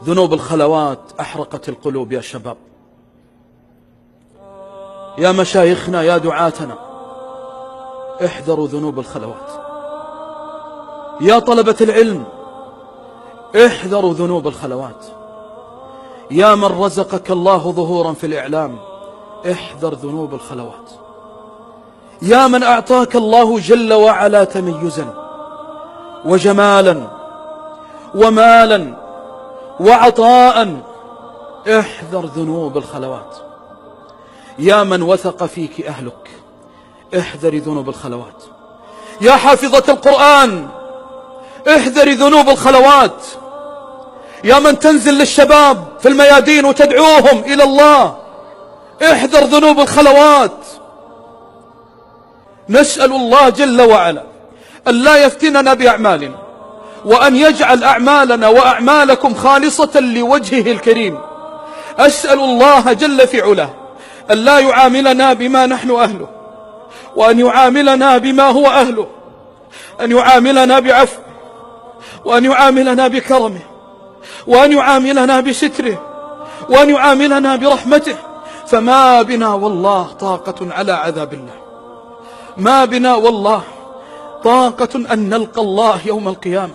ذنوب الخلوات أحرقت القلوب يا شباب. يا مشايخنا يا دعاتنا، احذروا ذنوب الخلوات. يا طلبة العلم، احذروا ذنوب الخلوات. يا من رزقك الله ظهورا في الإعلام، احذر ذنوب الخلوات. يا من أعطاك الله جل وعلا تميزا وجمالا ومالا وعطاء، احذر ذنوب الخلوات. يا من وثق فيك أهلك، احذري ذنوب الخلوات. يا حافظة القرآن، احذري ذنوب الخلوات. يا من تنزل للشباب في الميادين وتدعوهم إلى الله، احذر ذنوب الخلوات. نسأل الله جل وعلا أن لا يفتننا بأعمالنا، وأن يجعل أعمالنا وأعمالكم خالصة لوجهه الكريم. أسأل الله جل في علاه أن لا يعاملنا بما نحن أهله، وأن يعاملنا بما هو أهله، أن يعاملنا بعفو، وأن يعاملنا بكرمه، وأن يعاملنا بستره، وأن يعاملنا برحمته. فما بنا والله طاقة على عذاب الله، ما بنا والله طاقة أن نلقى الله يوم القيامة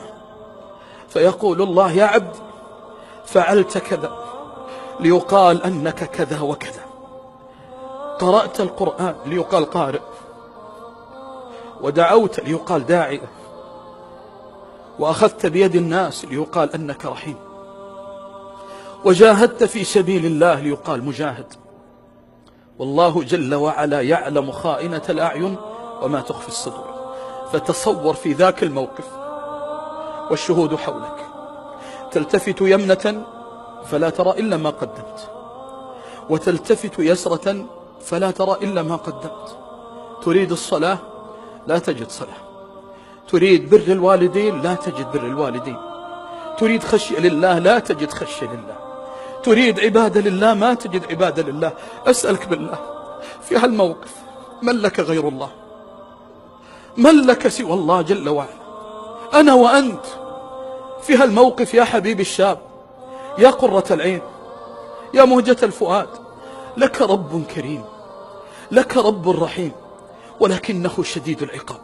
فيقول الله: يا عبدي فعلت كذا ليقال أنك كذا وكذا، قرأت القرآن ليقال قارئ، ودعوت ليقال داعية، وأخذت بيد الناس ليقال أنك رحيم، وجاهدت في سبيل الله ليقال مجاهد. والله جل وعلا يعلم خائنة الأعين وما تخفي الصدور. فتصور في ذاك الموقف والشهود حولك، تلتفت يمنة فلا ترى إلا ما قدمت، وتلتفت يسرة فلا ترى إلا ما قدمت. تريد الصلاة لا تجد صلاة، تريد بر الوالدين لا تجد بر الوالدين، تريد خشية لله لا تجد خشية لله، تريد عبادة لله ما تجد عبادة لله. أسألك بالله، في هالموقف من لك غير الله؟ من لك سوى الله جل وعلا؟ أنا وأنت في هالموقف يا حبيبي الشاب، يا قرة العين، يا مهجة الفؤاد، لك رب كريم، لك رب رحيم، ولكنه شديد العقاب.